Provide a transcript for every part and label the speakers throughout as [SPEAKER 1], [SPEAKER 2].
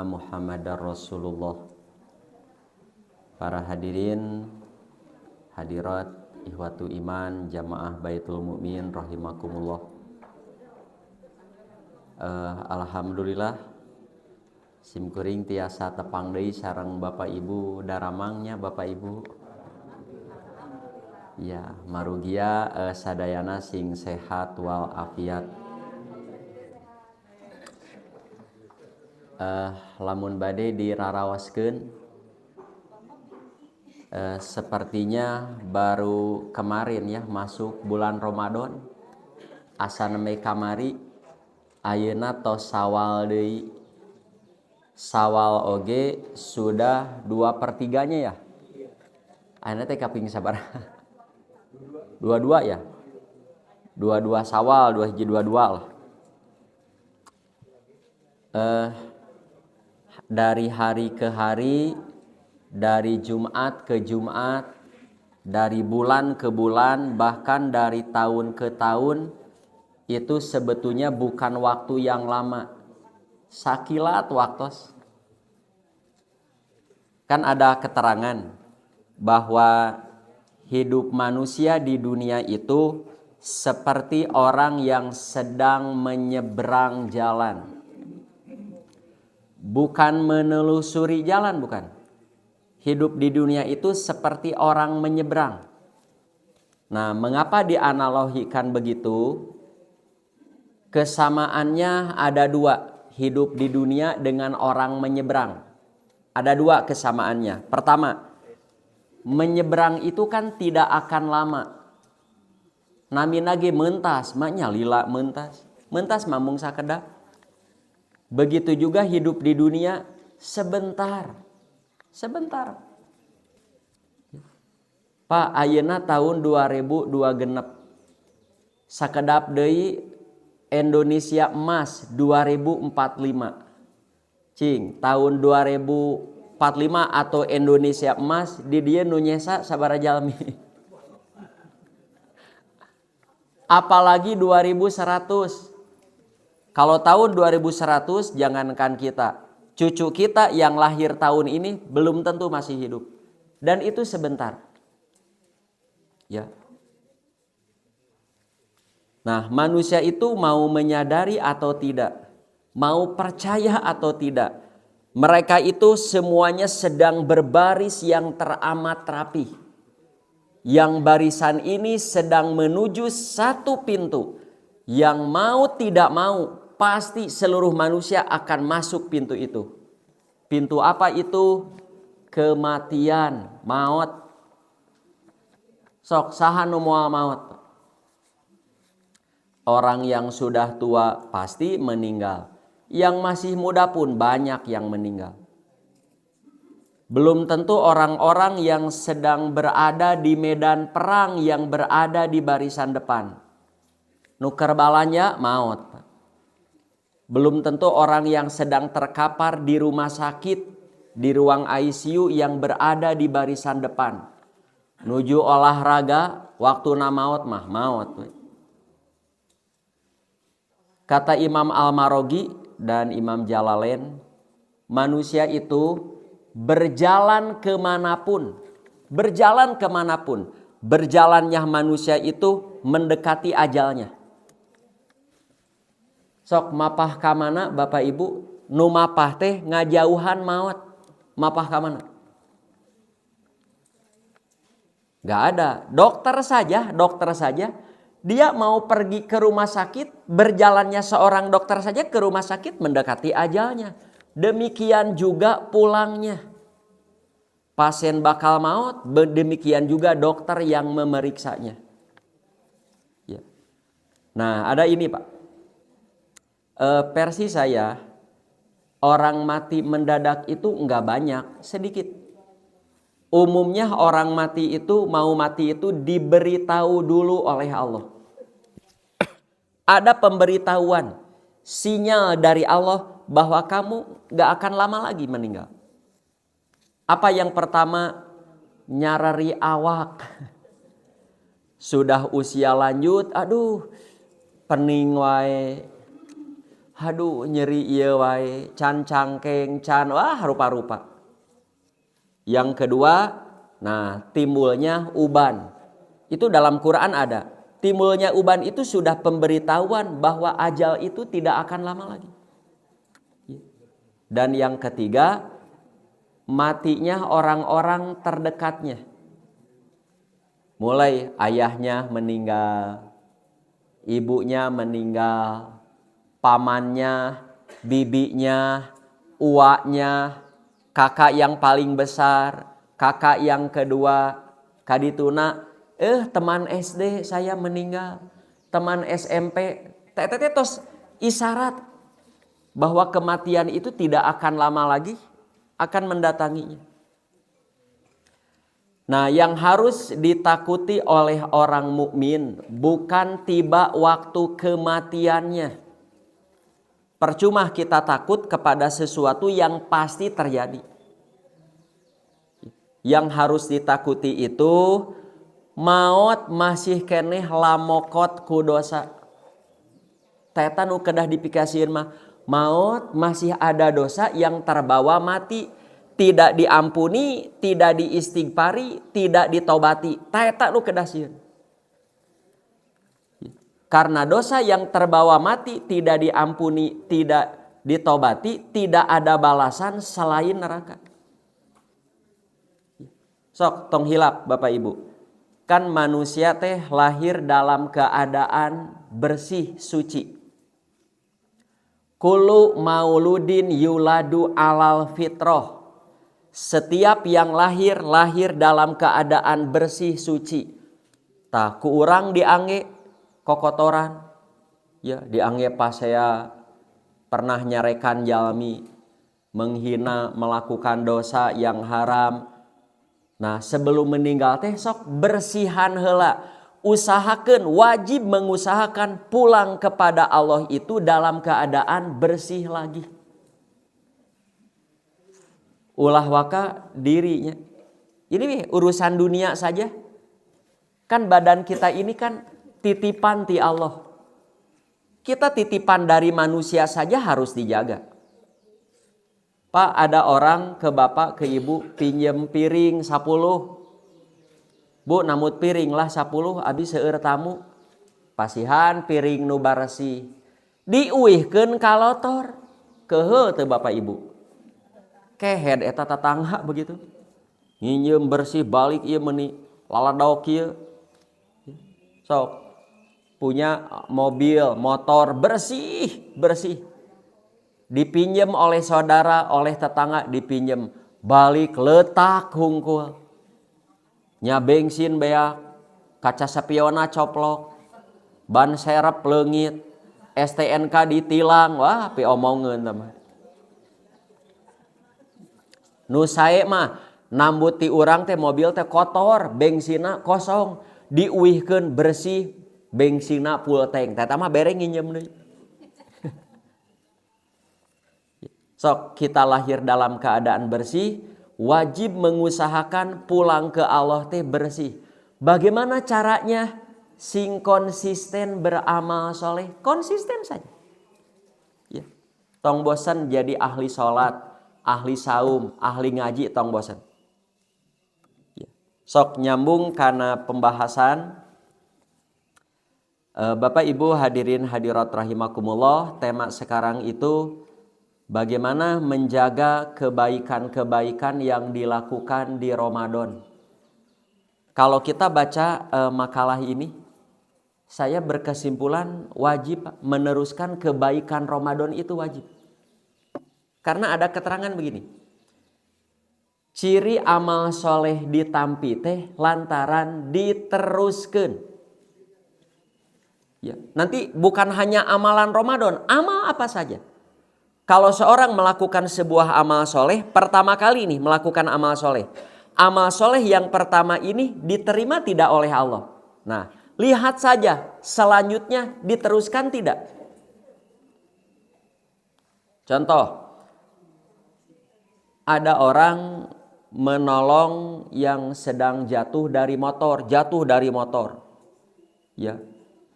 [SPEAKER 1] Muhammadar Rasulullah. Para hadirin, hadirat, ikhwatu iman, jamaah Baitul Mukmin rahimakumullah. Alhamdulillah simkuring tiasa tepang deui sareng Bapak Ibu daramangnya Bapak Ibu. Ya, marugia sadayana sing sehat wal afiat. Lamun bade dirarawaskeun, sepertinya baru kemarin ya masuk bulan Ramadan. Asa neme kamari ayeuna tos Sawal deui. Sawal oge sudah 2/3-nya ya. Ayeuna teh kaping sabaraha? 22 ya. 22 Sawal, 22 lah. Dari hari ke hari, dari Jumat ke Jumat, dari bulan ke bulan, bahkan dari tahun ke tahun, itu sebetulnya bukan waktu yang lama. Sakilat waktos. Kan ada keterangan bahwa hidup manusia di dunia itu seperti orang yang sedang menyeberang jalan. Bukan menelusuri jalan, bukan. Hidup di dunia itu seperti orang menyeberang. Nah, mengapa dianalogikan begitu? Kesamaannya ada dua, hidup di dunia dengan orang menyeberang. Ada dua kesamaannya. Pertama, menyeberang itu kan tidak akan lama. Namina ge mentas, maknya lila mentas. Mentas mamung sakedap. Begitu juga hidup di dunia sebentar. Sebentar. Pak, ayeuna tahun 2002 genep. Sakedap deui Indonesia emas 2045. Cing, tahun 2045 atau Indonesia emas di dieu nu nyesa sabaraha jalmi. Apalagi 2100. Kalau tahun 2100 jangankan kita, cucu kita yang lahir tahun ini belum tentu masih hidup. Dan itu sebentar. Ya. Nah, manusia itu mau menyadari atau tidak, mau percaya atau tidak, mereka itu semuanya sedang berbaris yang teramat rapi. Yang barisan ini sedang menuju satu pintu. Yang mau tidak mau, pasti seluruh manusia akan masuk pintu itu. Pintu apa itu? Kematian, maut. Sok saha nu moal maut. Orang yang sudah tua pasti meninggal. Yang masih muda pun banyak yang meninggal. Belum tentu orang-orang yang sedang berada di medan perang yang berada di barisan depan. Nuker balanya maut. Belum tentu orang yang sedang terkapar di rumah sakit, di ruang ICU yang berada di barisan depan. Nuju olahraga, waktu maut mah maut. Kata Imam Al-Marogi dan Imam Jalalain, manusia itu berjalan kemanapun. Berjalan kemanapun. Berjalannya manusia itu mendekati ajalnya. Sok mapah ka mana Bapak Ibu? Nu mapah teh ngajauhan maut. Mapah ka mana? Gak ada. Dokter saja. Dia mau pergi ke rumah sakit, berjalannya seorang dokter saja ke rumah sakit mendekati ajalnya. Demikian juga pulangnya. Pasien bakal maut, demikian juga dokter yang memeriksanya. Ya. Nah, ada ini Pak. Versi saya, orang mati mendadak itu enggak banyak, sedikit. Umumnya orang mati itu, mau mati itu diberitahu dulu oleh Allah. Ada pemberitahuan, sinyal dari Allah bahwa kamu enggak akan lama lagi meninggal. Apa yang pertama? Nyarari awak. Sudah usia lanjut, aduh, pening wae. Aduh nyeri ieu wae, can cangkeng, can wah rupa-rupa. Yang kedua, nah timbulnya uban. Itu dalam Quran ada. Timbulnya uban itu sudah pemberitahuan bahwa ajal itu tidak akan lama lagi. Dan yang ketiga, matinya orang-orang terdekatnya. Mulai ayahnya meninggal, ibunya meninggal, pamannya, bibinya, uaknya, kakak yang paling besar, kakak yang kedua, kadituna, teman SD saya meninggal, teman SMP, tos isyarat bahwa kematian itu tidak akan lama lagi akan mendatanginya. Nah, yang harus ditakuti oleh orang mukmin bukan tiba waktu kematiannya. Percuma kita takut kepada sesuatu yang pasti terjadi. Yang harus ditakuti itu maut masih keneh lamokot ku dosa. Teta nu kedah dipikasieun mah maut masih ada dosa yang terbawa mati. Tidak diampuni, tidak diistighfari, tidak ditobati. Teta nu kedah sieun. Karena dosa yang terbawa mati, tidak diampuni, tidak ditobati, tidak ada balasan selain neraka. Sok tong hilap Bapak Ibu. Kan manusia teh lahir dalam keadaan bersih, suci. Kullu mauludin yuladu alal fitroh. Setiap yang lahir dalam keadaan bersih, suci. Tah ku urang diangge kokotoran. Ya, diangge pas saya pernah nyarekan jalmi, menghina, melakukan dosa yang haram. Nah, sebelum meninggal teh sok bersihan heula. Usahakeun, wajib mengusahakan pulang kepada Allah itu dalam keadaan bersih lagi. Ulah waka dirinya. Ini urusan dunia saja. Kan badan kita ini kan titipan ti Allah. Kita titipan dari manusia saja harus dijaga. Pak, ada orang ke bapak, ke ibu, pinjem piring 10. Bu, namut piring lah 10, abis seueur tamu. Pasihan piring nu baresi. Diuihkeun kalotor. Keuheuh teu bapak ibu. Kehed eta tatangga begitu. Nginjem bersih balik ieu meuni laladok ieu. Sok punya mobil, motor bersih. Dipinjem oleh saudara, oleh tetangga dipinjem, balik letak hungkul. Nya bensin beak, kaca spiona coplok, ban serep leungit, STNK ditilang, wah pi omongeun teman. Nu sae mah nambut ti urang teh mobil teh kotor, bensina kosong, diuihkeun bersih, bensina full tank. Tah mah bere nginjem deui. Sok kita lahir dalam keadaan bersih, wajib mengusahakan pulang ke Allah teh bersih. Bagaimana caranya? Sing konsisten beramal soleh, konsisten saja. Ya. Tong bosan jadi ahli sholat, ahli saum, ahli ngaji, tong bosan. Ya. Sok nyambung karena pembahasan. Bapak Ibu hadirin hadirat rahimakumullah, tema sekarang itu bagaimana menjaga kebaikan-kebaikan yang dilakukan di Ramadan. Kalau kita baca makalah ini, saya berkesimpulan wajib meneruskan kebaikan Ramadan itu wajib. Karena ada keterangan begini. Ciri amal soleh ditampi teh lantaran diteruskan. Ya, nanti bukan hanya amalan Ramadan, amal apa saja. Kalau seorang melakukan sebuah amal soleh, pertama kali nih melakukan amal soleh. Amal soleh yang pertama ini diterima tidak oleh Allah. Nah, lihat saja selanjutnya diteruskan tidak. Contoh, ada orang menolong yang sedang jatuh dari motor. Ya,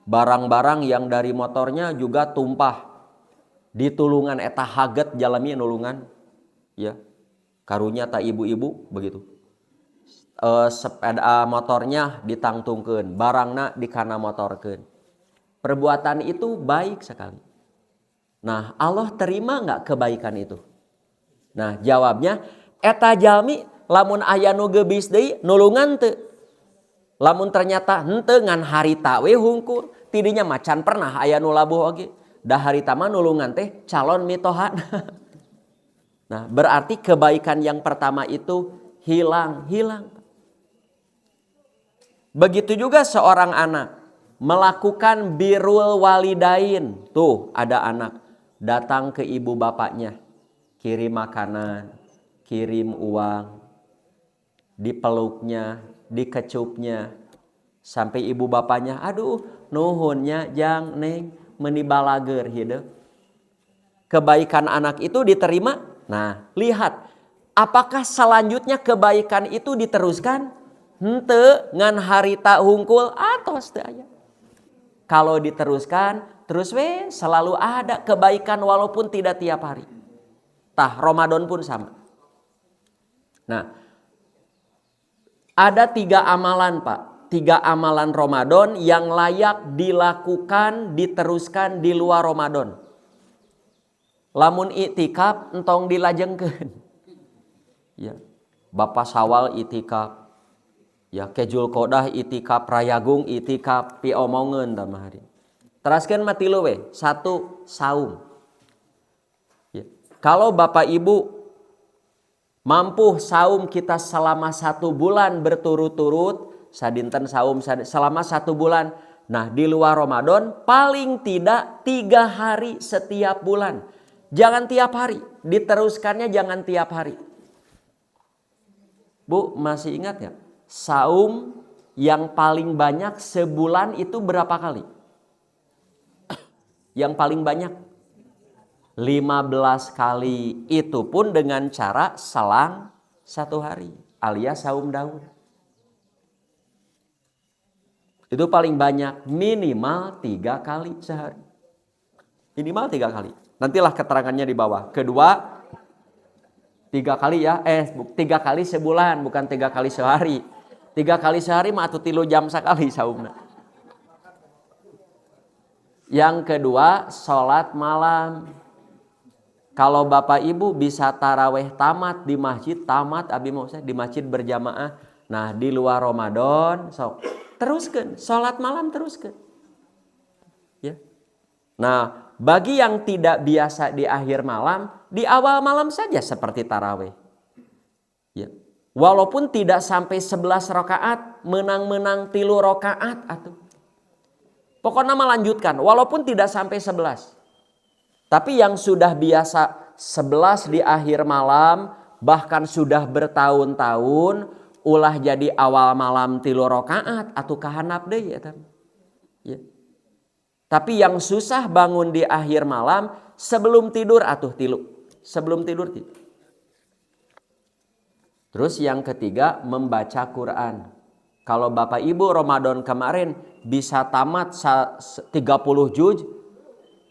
[SPEAKER 1] barang-barang yang dari motornya juga tumpah. Ditulungan eta haget jalami nulungan ya. Karunya ta ibu-ibu begitu. Sepeda motornya ditangtungkeun, barangna dikana motorkeun. Perbuatan itu baik sekali. Nah, Allah terima enggak kebaikan itu? Nah, jawabnya eta jalmi lamun aya nu geubis deui nulungan teu. Lamun ternyata henteu ngan harita we hungkul, tidinya macan pernah aya nu labuh oge. Da harita mah nulungan teh calon mitohan. Nah, berarti kebaikan yang pertama itu hilang. Begitu juga seorang anak melakukan birrul walidain. Tuh ada anak datang ke ibu bapaknya, kirim makanan, kirim uang, dipeluknya, dikecupnya. Sampai ibu bapaknya, aduh nuhunnya jang neng menibalager hidup. Kebaikan anak itu diterima. Nah, lihat apakah selanjutnya kebaikan itu diteruskan? Henteu ngan harita hungkul atos teu aya. Kalau diteruskan, terus we selalu ada kebaikan walaupun tidak tiap hari. Tah Ramadan pun sama. Nah, ada 3 amalan Pak. 3 amalan Ramadan yang layak dilakukan, diteruskan di luar Ramadan. Lamun iktikaf entong dilajengkeun. Ya. Bapak Sawal iktikaf. Ya kejul kodah itikaf, rayagung itikaf, piomongeun tah hari. Teraskeun mah 3 we. 1 saum. Ya. Kalau Bapak Ibu mampu saum kita selama 1 bulan berturut-turut, sadinten saum selama 1 bulan. Nah, di luar Ramadan paling tidak 3 hari setiap bulan. Jangan tiap hari, diteruskannya jangan tiap hari. Bu, masih ingat ya? Saum yang paling banyak sebulan itu berapa kali? Yang paling banyak 15 kali. Itu pun dengan cara selang 1 hari alias saum daun. Itu paling banyak, minimal 3 kali sehari. Minimal 3 kali. Nantilah keterangannya di bawah. Kedua, 3 kali ya. 3 kali sebulan, bukan 3 kali sehari. 3 kali sehari mah atuh 3 jam sekali saumna. Yang kedua, sholat malam. Kalau Bapak Ibu bisa taraweh tamat di masjid, tamat abi mau saya di masjid berjamaah. Nah, di luar Ramadan, sok teruskeun sholat malam teruskeun. Ya. Nah, bagi yang tidak biasa di akhir malam, di awal malam saja seperti taraweh. Ya. Walaupun tidak sampai 11 rakaat, menang-menang 3 rakaat atuh. Pokoknya melanjutkan, walaupun tidak sampai 11. Tapi yang sudah biasa 11 di akhir malam, bahkan sudah bertahun-tahun, ulah jadi awal malam 3 rakaat atuh kahanap deui eta. Ya. Tapi yang susah bangun di akhir malam, sebelum tidur atuh 3. Sebelum tidur 3. Terus yang ketiga, membaca Quran. Kalau Bapak Ibu Ramadan kemarin bisa tamat 30 juz,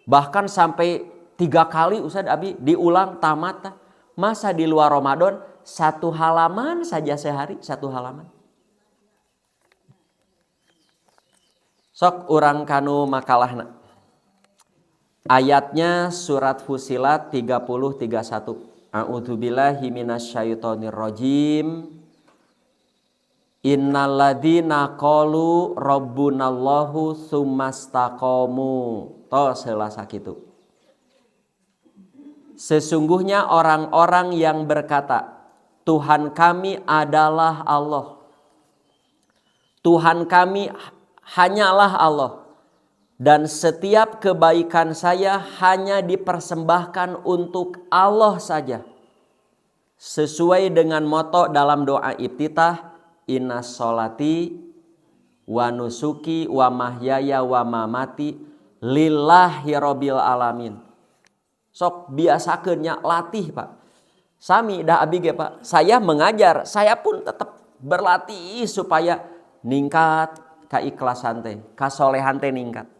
[SPEAKER 1] bahkan sampai 3 kali Ustaz Abi diulang tamat. Masa di luar Ramadan 1 halaman saja sehari, 1 halaman. Sok urang kanu makalahna. Ayatnya surat Fusilat 30-31. A'udzubillahi minasyaitonir rajim. Innalladzina qalu rabbunallahu tsumastaqamu. Tos heula sakitu. Sesungguhnya orang-orang yang berkata, Tuhan kami adalah Allah. Tuhan kami hanyalah Allah. Dan setiap kebaikan saya hanya dipersembahkan untuk Allah saja. Sesuai dengan moto dalam doa iftitah, inna sholati wa nusuki wa mahyaya wa mamati lillahi rabbil alamin. Sok biasakeun nya latih Pak. Sami dah abi ge Pak. Saya mengajar, saya pun tetap berlatih supaya ningkat keikhlasan teh, kasolehan teh ningkat.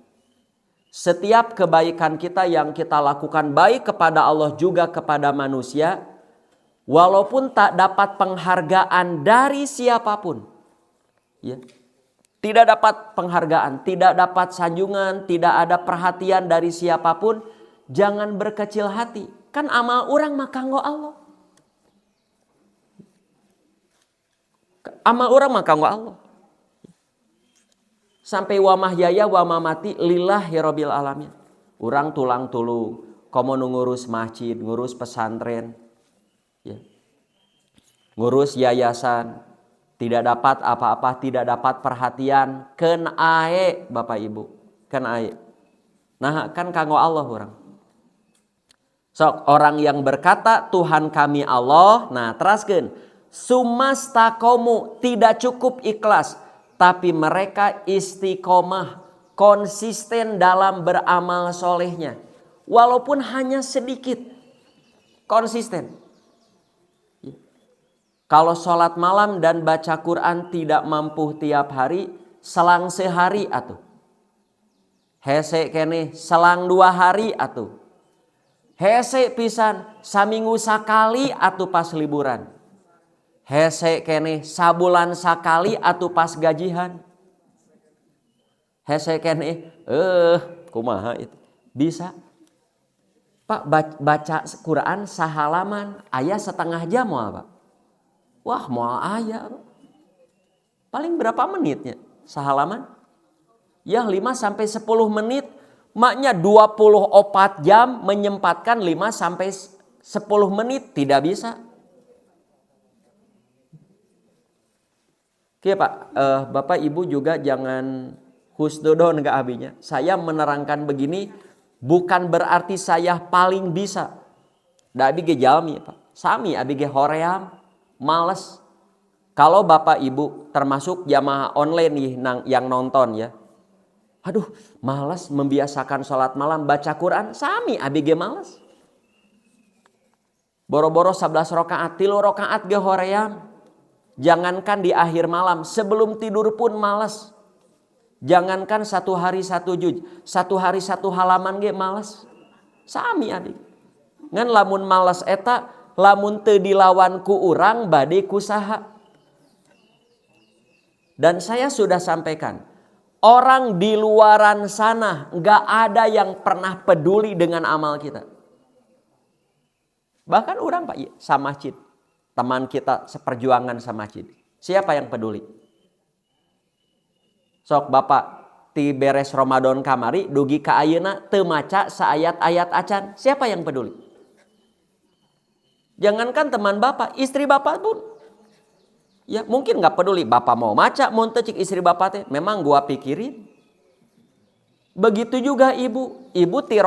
[SPEAKER 1] Setiap kebaikan kita yang kita lakukan baik kepada Allah juga kepada manusia, walaupun tak dapat penghargaan dari siapapun, ya, tidak dapat penghargaan, tidak dapat sanjungan, tidak ada perhatian dari siapapun, jangan berkecil hati. Kan amal orang mah kanggo Allah. Amal orang mah kanggo Allah. Sampai wa mahyaya wa mamati lillahi rabbil alamin. Urang tulang tulung, komo ngurus masjid, ngurus pesantren, ya. Ngurus yayasan, tidak dapat apa-apa, tidak dapat perhatian, ken ae Bapak Ibu, ken ae. Nah, kan kanggo Allah orang. Sok orang yang berkata Tuhan kami Allah, nah teraskeun, sumastakomu, tidak cukup ikhlas, tapi mereka istiqomah, konsisten dalam beramal solehnya. Walaupun hanya sedikit, konsisten. Kalau sholat malam dan baca Quran tidak mampu tiap hari, selang sehari atuh. Hese kene selang 2 hari atuh. Hese pisan saminggu sakali atuh pas liburan. Hese kene sabulan sakali atuh pas gajihan. Hese kene kumaha itu bisa. Pak baca Quran sahalaman aya setengah jam moal Pak. Wah moal aya. Paling berapa menitnya sahalaman? Ya 5-10 menit. Maknya 24 jam menyempatkan 5-10 menit tidak bisa. Oke Pak, Bapak Ibu juga jangan husnudon ke abinya. Saya menerangkan begini bukan berarti saya paling bisa. Da abi ge jalmi Pak. Sami abi ge hoream, males. Kalau Bapak Ibu termasuk jamaah online nih yang nonton ya. Aduh, malas membiasakan sholat malam baca Quran, sami abi ge malas. Boro-boro 11 rakaat, 3 rakaat ge hoream. Jangankan di akhir malam, sebelum tidur pun malas. Jangankan 1 hari 1 juz, 1 hari 1 halaman ge malas. Sami abi. Ngan lamun malas eta, lamun teu dilawan ku urang bade kusaha. Dan saya sudah sampaikan, orang di luaran sana nggak ada yang pernah peduli dengan amal kita. Bahkan orang Pak sama masjid, teman kita seperjuangan sama masjid. Siapa yang peduli? Sok Bapak ti beres Ramadan kamari dugi ka ayeuna teu maca saayat-ayat acan. Siapa yang peduli? Jangankan teman Bapak, istri Bapak pun ya mungkin nggak peduli. Bapak mau maca, mau cik istri Bapak teh, memang gua pikirin. Begitu juga ibu. Ibu ti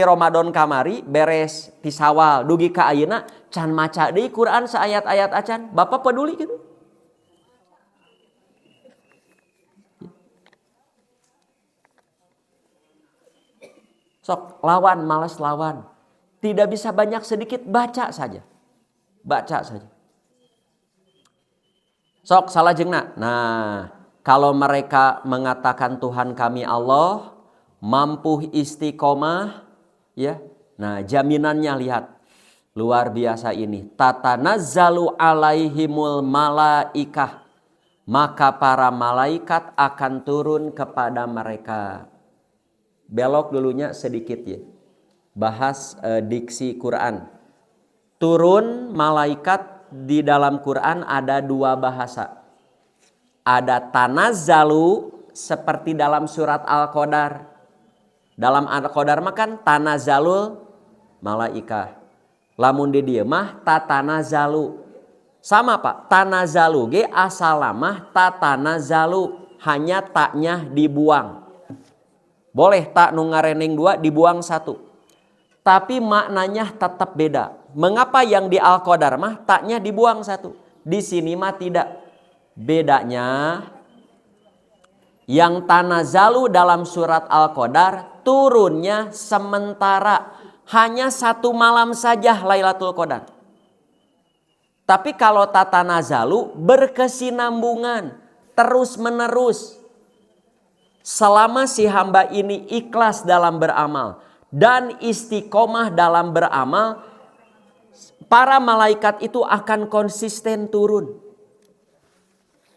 [SPEAKER 1] Ramadan kamari beres ti Sawal dugi ka ayeuna can maca deui Quran saayat-ayat acan. Bapak peduli gitu? Sok lawan, malas lawan. Tidak bisa banyak sedikit, baca saja. Baca saja. Sok salah jengna. Nah, kalau mereka mengatakan Tuhan kami Allah, mampu istiqomah, ya. Nah, jaminannya lihat. Luar biasa ini. Tatanazzalu alaihimul malaikah. Maka para malaikat akan turun kepada mereka. Belok dulunya sedikit ya. Bahas diksi Quran. Turun malaikat di dalam Quran ada 2 bahasa. Ada tanazzalu seperti dalam surat Al-Qadar. Dalam Al-Qadar mah kan tanazzalul malaikah. Lamun di dieu mah tatanazzalu. Sama Pak, tanazzalu ge asalamah tatanazzalu, hanya taknya dibuang. Boleh tak nu ngareneng 2 dibuang 1. Tapi maknanya tetap beda. Mengapa yang di Al-Qadar mah taknya dibuang 1? Di sini mah tidak. Bedanya yang tanazzalu dalam surat Al-Qadar turunnya sementara, hanya 1 malam saja Lailatul Qadar. Tapi kalau tatanazzalu berkesinambungan, terus menerus. Selama si hamba ini ikhlas dalam beramal dan istiqomah dalam beramal, para malaikat itu akan konsisten turun.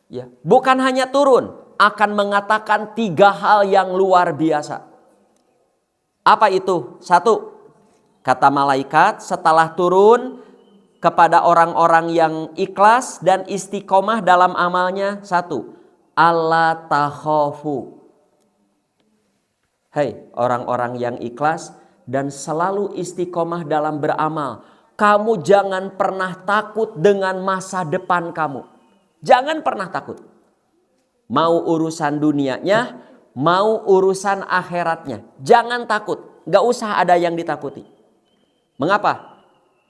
[SPEAKER 1] Ya, bukan hanya turun, akan mengatakan 3 hal yang luar biasa. Apa itu? 1, kata malaikat setelah turun kepada orang-orang yang ikhlas dan istiqomah dalam amalnya. 1, alla takhafu. Hei orang-orang yang ikhlas dan selalu istiqomah dalam beramal, kamu jangan pernah takut dengan masa depan kamu. Jangan pernah takut. Mau urusan dunianya, mau urusan akhiratnya. Jangan takut. Gak usah ada yang ditakuti. Mengapa?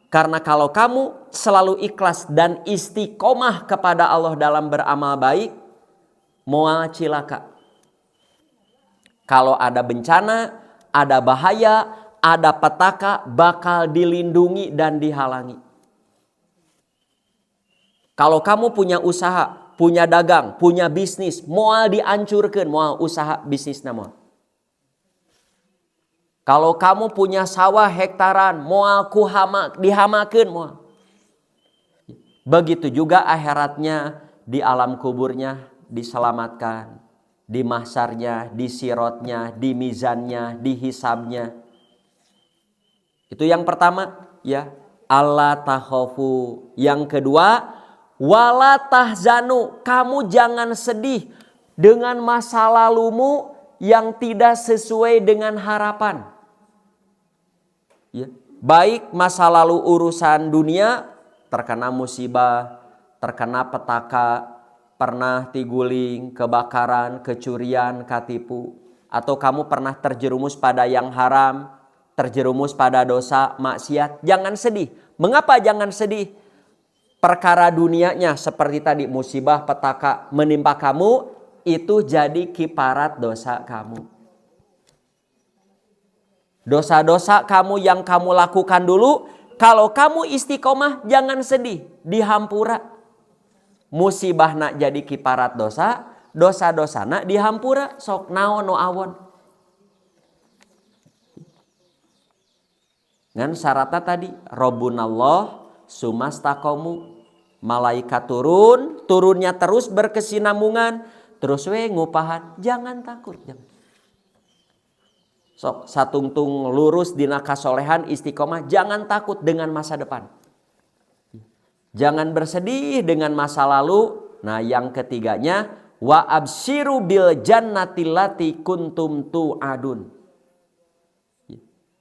[SPEAKER 1] Karena kalau kamu selalu ikhlas dan istiqomah kepada Allah dalam beramal baik, moal cilaka. Kalau ada bencana, ada bahaya, ada petaka, bakal dilindungi dan dihalangi. Kalau kamu punya usaha, punya dagang, punya bisnis, moal dihancurkan, moal usaha bisnis nama. Kalau kamu punya sawah hektaran, moal dihamakan, moal. Begitu juga akhiratnya, di alam kuburnya diselamatkan. Di mahsyarnya, di sirotnya, di mizannya, di hisabnya. Itu yang pertama, ya. Alla takhafu. Yang kedua, wala tahzanu. Kamu jangan sedih dengan masa lalumu yang tidak sesuai dengan harapan. Ya. Baik masa lalu urusan dunia, terkena musibah, terkena petaka, pernah tiguling, kebakaran, kecurian, katipu. Atau kamu pernah terjerumus pada yang haram, terjerumus pada dosa, maksiat. Jangan sedih. Mengapa jangan sedih? Perkara dunianya seperti tadi musibah, petaka menimpa kamu, itu jadi kiparat dosa kamu. Dosa-dosa kamu yang kamu lakukan dulu, kalau kamu istiqomah jangan sedih, dihampura. Musibah nak jadi kiparat dosa, dosa-dosa nak dihampura, sok naon no awon. Ngan syaratnya tadi, Rabbunallah sumastaqomu. Malaikat turunnya terus berkesinambungan, terus ngupahan, jangan takut. Jangan. Sok satungtung lurus dina kasolehan istiqomah, jangan takut dengan masa depan. Jangan bersedih dengan masa lalu. Nah yang ketiganya, wa absyiru bil jannati lati kuntum tu'adun.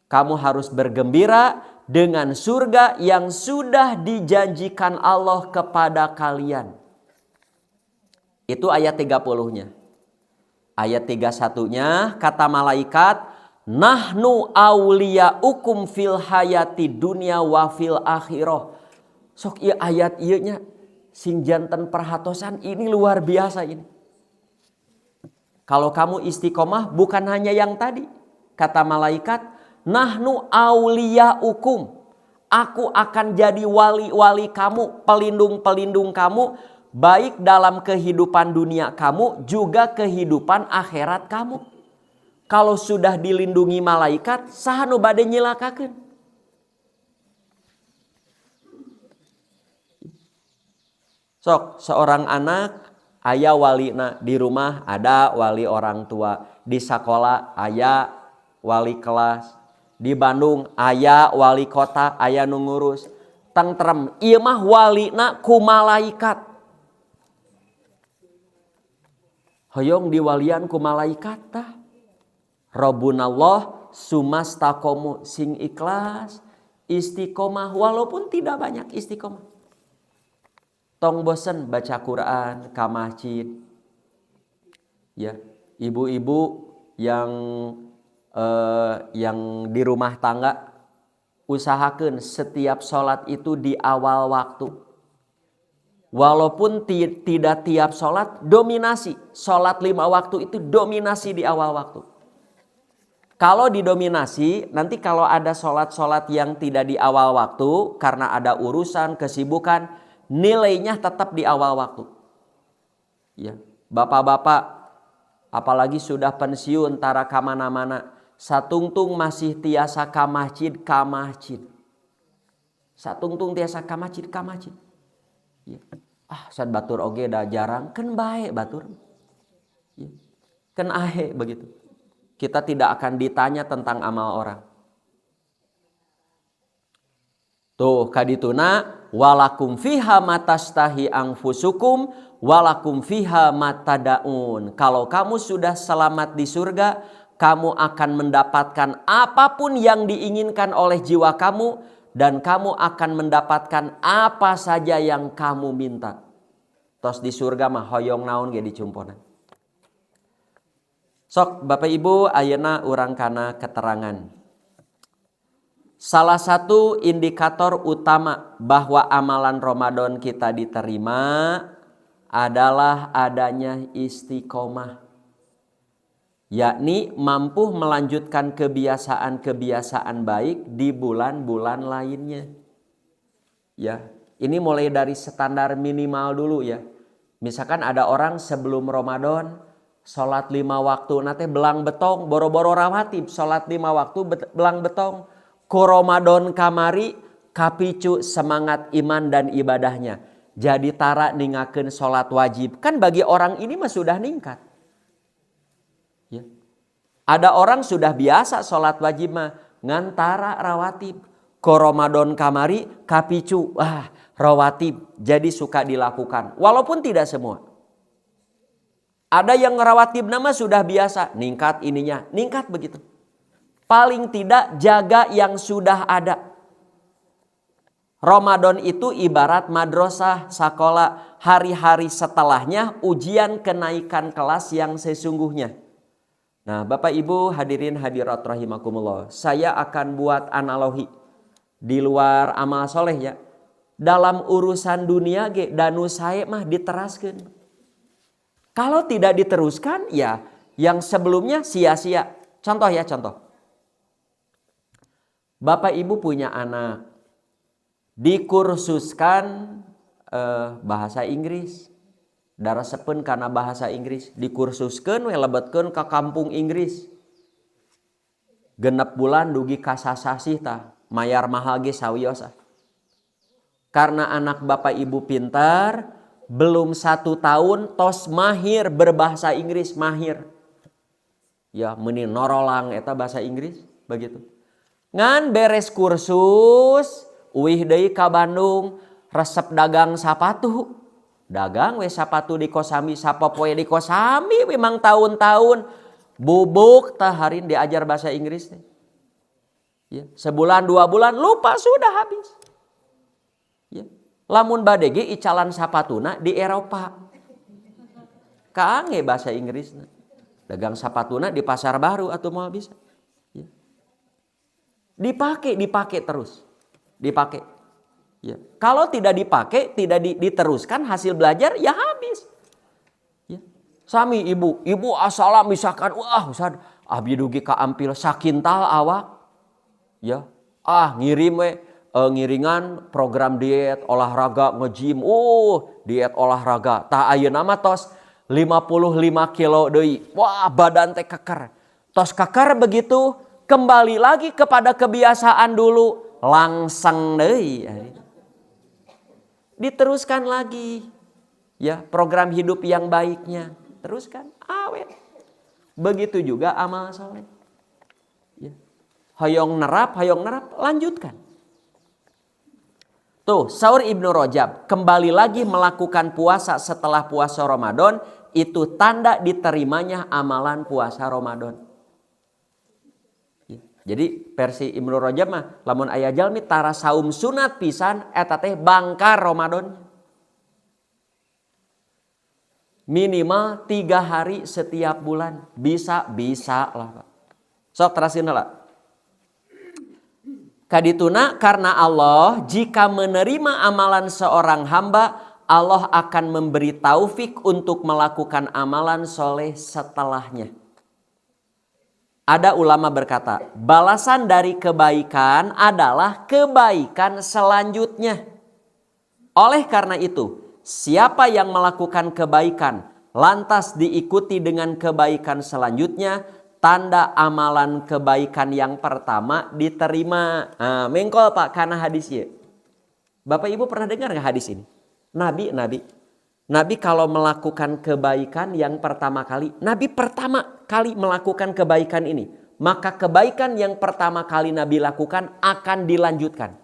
[SPEAKER 1] Kamu harus bergembira dengan surga yang sudah dijanjikan Allah kepada kalian. Itu ayat 30-nya. Ayat 31-nya kata malaikat, nahnu awliyaukum fil hayati dunya wa fil akhirah. Sok iya ayat iya sing janten perhatosan ini luar biasa ini. Kalau kamu istiqomah bukan hanya yang tadi. Kata malaikat, nahnu awliyaukum. Aku akan jadi wali-wali kamu, pelindung-pelindung kamu. Baik dalam kehidupan dunia kamu, juga kehidupan akhirat kamu. Kalau sudah dilindungi malaikat, saha nu bade nyilakakeun? Sok seorang anak aya walina, di rumah ada wali orang tua, di sekolah aya wali kelas, di Bandung aya wali kota, aya nu ngurus. Tentrem, ieu mah walina ku malaikat. Hoyong diwalian ku malaikat tah. Rabbunallah sumastaqomu, sing ikhlas, istiqomah walaupun tidak banyak istiqomah. Tong bosen baca Quran ka masjid. Ya, ibu-ibu yang di rumah tangga usahakeun setiap sholat itu di awal waktu. Walaupun tidak tiap sholat, dominasi. Sholat 5 waktu itu dominasi di awal waktu. Kalau didominasi, nanti kalau ada sholat-sholat yang tidak di awal waktu karena ada urusan, kesibukan, nilainya tetap di awal waktu. Ya, bapak-bapak Apalagi sudah pensiun tara ka mana-mana. Satungtung masih tiasa ka masjid. Satungtung tiasa ka masjid. Ya. Sad batur oge dah jarang. Kan bae batur. Ya. Kan ahe begitu. Kita tidak akan ditanya tentang amal orang. Tuh kadituna walakum fiha matastahi anfusukum walakum fiha matadaun. Kalau kamu sudah selamat di surga, kamu akan mendapatkan apapun yang diinginkan oleh jiwa kamu dan kamu akan mendapatkan apa saja yang kamu minta. Tos di surga mah hoyong naon ge dicumponan. Sok Bapak Ibu ayeuna urang kana keterangan. Salah satu indikator utama bahwa amalan Ramadan kita diterima adalah adanya istiqomah. Yakni mampu melanjutkan kebiasaan-kebiasaan baik di bulan-bulan lainnya. Ya, ini mulai dari standar minimal dulu ya. Misalkan ada orang sebelum Ramadan sholat 5 waktu nanti belang betong boro-boro rawatib sholat 5 waktu belang betong. Ku Ramadan kamari kapicu semangat iman dan ibadahnya. Jadi tara ningakeun sholat wajib. Kan bagi orang ini mah sudah ningkat. Ya. Ada orang sudah biasa sholat wajib mah ngantara rawatib. Ku Ramadan kamari kapicu rawatib. Jadi suka dilakukan. Walaupun tidak semua. Ada yang rawatib nama sudah biasa. Ningkat ininya. Ningkat begitu. Paling tidak jaga yang sudah ada. Ramadan itu ibarat madrasah, sekolah. Hari-hari setelahnya ujian kenaikan kelas yang sesungguhnya. Nah Bapak Ibu hadirin hadirat rahimakumullah. Saya akan buat analogi. Di luar amal soleh ya. Dalam urusan dunia danu sae mah diteraskeun. Kalau tidak diteruskan ya yang sebelumnya sia-sia. Contoh ya contoh. Bapak Ibu punya anak, dikursuskan bahasa Inggris, darasepeun karena bahasa Inggris, dikursuskan we lebetkeun ke kampung Inggris. 6 bulan dugi kasasasih tah, mayar mahal ge sawiosa. Karena anak Bapak Ibu pintar, belum 1 tahun tos mahir berbahasa Inggris mahir. Ya meuni norolang eta bahasa Inggris begitu. Ngan beres kursus, uih deui ka Bandung, resep dagang sapatu. Dagang we sapatu di Kosami, sapopoe di Kosami memang tahun-tahun. Bubuk taharin diajar bahasa Inggris. Ya, sebulan 2 bulan lupa sudah habis. Ya. Lamun bade ge icalan sapatuna di Eropa. Kaange bahasa Inggrisna. Dagang sapatuna di pasar baru atuh moal bisa. Dipakai terus. Dipakai. Ya. Kalau tidak dipakai, tidak diteruskan hasil belajar ya habis. Ya. Sami ibu asala misalkan Ustaz, abdi dugi ka ampil sakintal awak. Ya. Ngiringan program diet olahraga nge-gym. Diet olahraga. Tah ayeuna mah tos 55 kilo deui. Wah, badan teh keker. Tos keker begitu kembali lagi kepada kebiasaan dulu, langsung deui. Diteruskan lagi. Ya, program hidup yang baiknya. Teruskan, awet. Begitu juga amal soleh. Ya. Hoyong nerap, lanjutkan. Tuh, Saur Ibnu Rajab kembali lagi melakukan puasa setelah puasa Ramadan, itu tanda diterimanya amalan puasa Ramadan. Jadi versi Ibnu Rajab mah lamun aya jalmi tara saum sunat pisan eta teh bangkar Ramadan. Minimal 3 hari setiap bulan bisa lah Pak. Sok terasin lah. Kadituna karena Allah jika menerima amalan seorang hamba, Allah akan memberi taufik untuk melakukan amalan soleh setelahnya. Ada ulama berkata, balasan dari kebaikan adalah kebaikan selanjutnya. Oleh karena itu, siapa yang melakukan kebaikan lantas diikuti dengan kebaikan selanjutnya, tanda amalan kebaikan yang pertama diterima. Nah, mengkol Pak karena hadis ya. Bapak Ibu pernah dengar nggak hadis ini? Nabi kalau melakukan kebaikan yang pertama kali, Nabi pertama kali melakukan kebaikan ini, maka kebaikan yang pertama kali Nabi lakukan akan dilanjutkan.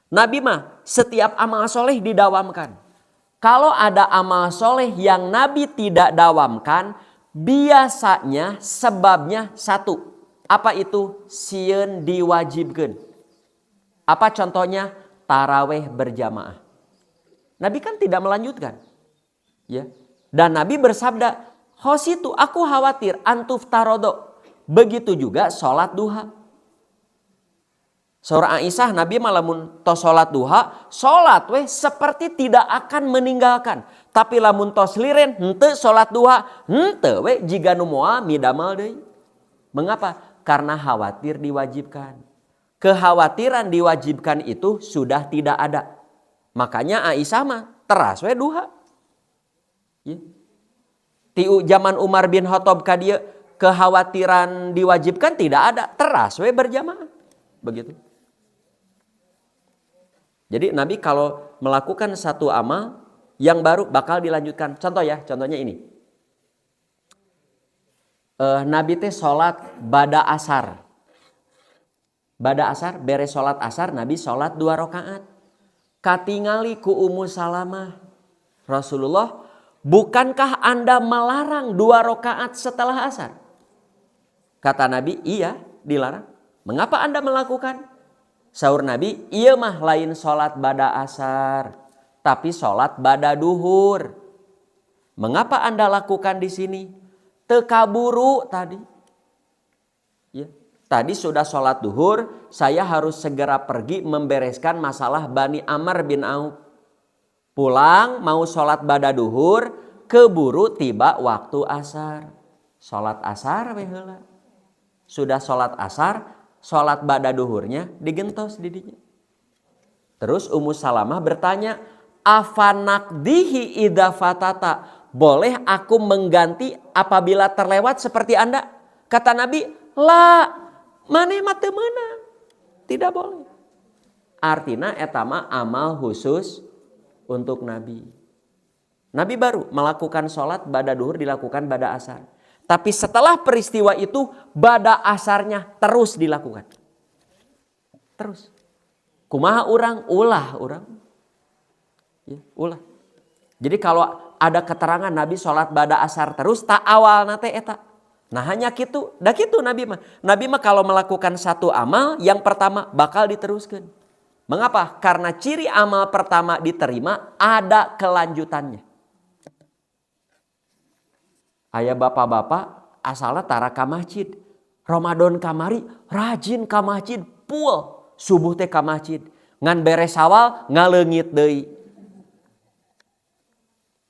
[SPEAKER 1] Nabi mah setiap amal soleh didawamkan. Kalau ada amal soleh yang Nabi tidak dawamkan, biasanya sebabnya satu. Apa itu? Sieun diwajibkan. Apa contohnya? Taraweh berjamaah. Nabi kan tidak melanjutkan. Ya. Dan Nabi bersabda, khositu, aku khawatir antuf tarodo. Begitu juga sholat duha. Surah Aisyah, Nabi malamun tos sholat duha, sholat weh seperti tidak akan meninggalkan. Tapi lamun tos liren, hente sholat duha, hente weh jika numoa midamal deui. Mengapa? Karena khawatir diwajibkan. Kekhawatiran diwajibkan itu sudah tidak ada. Makanya Aisyah mah teras weh duha. Ya. Tiu zaman Umar bin Khattab kadia kekhawatiran diwajibkan tidak ada, teras weh berjamaah. Begitu. Jadi Nabi kalau melakukan satu amal yang baru bakal dilanjutkan. Contoh ya, contohnya ini. Nabi teh sholat bada asar. Bada asar, beres sholat asar, Nabi sholat 2 rakaat. Katingali ku Ummu Salamah. Rasulullah, bukankah Anda melarang 2 rakaat setelah asar? Kata Nabi, iya dilarang. Mengapa Anda melakukan? Sahur Nabi, iya mah lain sholat bada asar, tapi sholat bada duhur. Mengapa Anda lakukan di sini? Tekaburu tadi. Ya, tadi sudah sholat duhur, saya harus segera pergi membereskan masalah Bani Amr bin Auf. Pulang mau sholat bada duhur, keburu tiba waktu asar. Sholat asar wehela. Sudah sholat asar, sholat bada duhurnya digentos didinya. Terus Ummu Salamah bertanya, afanakdihi idza fatata, boleh aku mengganti apabila terlewat seperti Anda? Kata Nabi, la, maneh mah teu meunang. Tidak boleh. Artina etama amal khusus untuk Nabi. Nabi baru melakukan sholat bada duhur dilakukan bada asar. Tapi setelah peristiwa itu bada asarnya terus dilakukan. Terus. Kumaha urang? Ulah urang. Ya, ulah. Jadi kalau ada keterangan Nabi sholat bada asar terus tak awal nate eta. Nah hanya gitu. Dah gitu Nabi mah. Nabi mah kalau melakukan satu amal yang pertama bakal diteruskan. Mengapa? Karena ciri amal pertama diterima ada kelanjutannya. Aya bapak-bapak asalnya tara ka masjid. Ramadan kamari rajin ka masjid full. Subuh teh ka masjid. Ngan beres awal ngaleungit deui.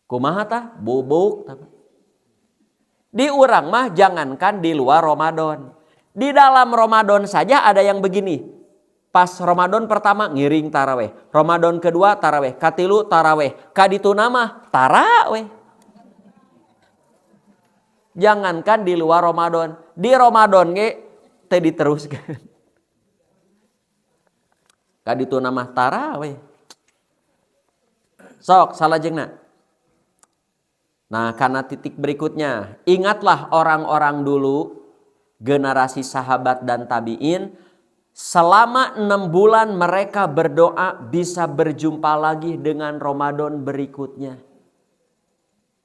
[SPEAKER 1] Kumaha tah? Bubuk. Di urang mah jangankan di luar Ramadan. Di dalam Ramadan saja ada yang begini. Pas Ramadan pertama ngiring taraweh. Ramadan kedua taraweh. Katilu taraweh. Kadituna mah taraweh. Jangankan di luar Ramadan, di Ramadan ge teh diteruskan. Kaditu nama taraweh. Sok salajengna. Nah, karena titik berikutnya, ingatlah orang-orang dulu, generasi sahabat dan tabi'in, selama 6 bulan mereka berdoa bisa berjumpa lagi dengan Ramadan berikutnya.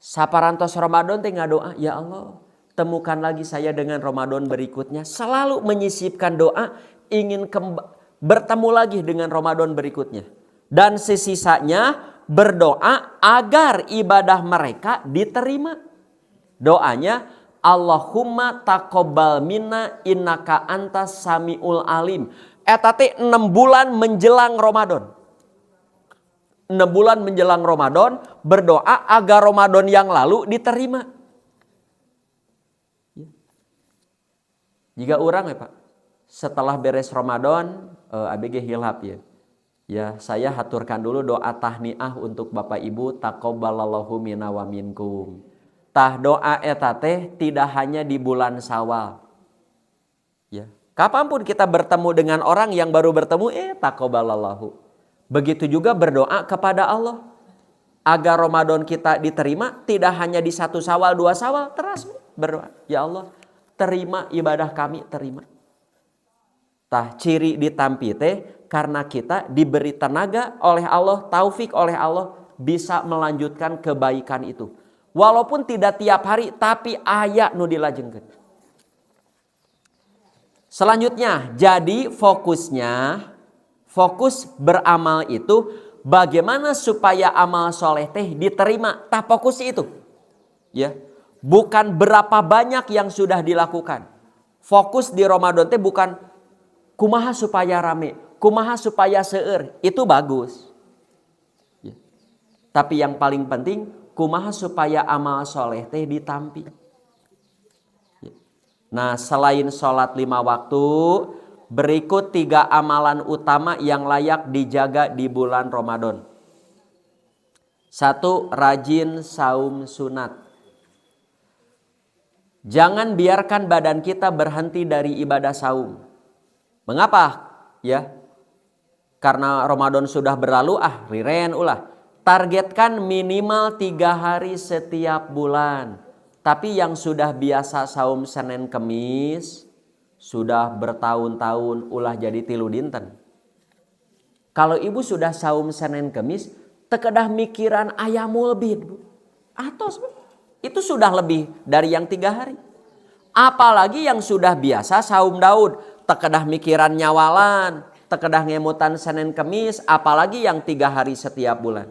[SPEAKER 1] Saparantos Ramadan teh ngadoa, ya Allah, temukan lagi saya dengan Ramadan berikutnya. Selalu menyisipkan doa ingin bertemu lagi dengan Ramadan berikutnya. Dan sisanya berdoa agar ibadah mereka diterima. Doanya, Allahumma taqabbal minna innaka antas samiul alim. Eta teh 6 bulan menjelang Ramadan. 6 bulan menjelang Ramadan berdoa agar Ramadan yang lalu diterima. Jika orang ya Pak, setelah beres Ramadan ABG hilap ya. Ya, saya haturkan dulu doa tahniah untuk Bapak Ibu, taqabbalallahu minna wa minkum. Tah doa eta teh tidak hanya di bulan Syawal. Ya. Kapanpun kita bertemu dengan orang yang baru bertemu, taqabbalallahu. Begitu juga berdoa kepada Allah agar Ramadan kita diterima, tidak hanya di 1 Syawal, 2 Syawal, terus berdoa, ya Allah, terima ibadah kami, terima. Tah ciri ditampi teh karena kita diberi tenaga oleh Allah, taufik oleh Allah bisa melanjutkan kebaikan itu. Walaupun tidak tiap hari tapi aya nu dilajengkeun. Selanjutnya, jadi fokus beramal itu bagaimana supaya amal soleh teh diterima. Tah fokus itu. Ya. Bukan berapa banyak yang sudah dilakukan. Fokus di Ramadan teh bukan kumaha supaya rame, kumaha supaya seueur, itu bagus. Ya. Tapi yang paling penting, kumaha supaya amal soleh teh ditampi. Ya. Nah, selain sholat 5 waktu, berikut 3 amalan utama yang layak dijaga di bulan Ramadan. 1. Rajin saum sunat. Jangan biarkan badan kita berhenti dari ibadah saum. Mengapa? Ya, karena Ramadan sudah berlalu, riren ulah. Targetkan minimal 3 hari setiap bulan. Tapi yang sudah biasa saum Senin Kemis, sudah bertahun-tahun ulah jadi 3 dinten. Kalau ibu sudah saum Senin Kemis, tekedah mikiran ayamul bid. Atos, itu sudah lebih dari yang 3 hari. Apalagi yang sudah biasa saum Daud, tekedah mikiran nyawalan, tekedah ngemutan Senin Kemis, apalagi yang 3 hari setiap bulan.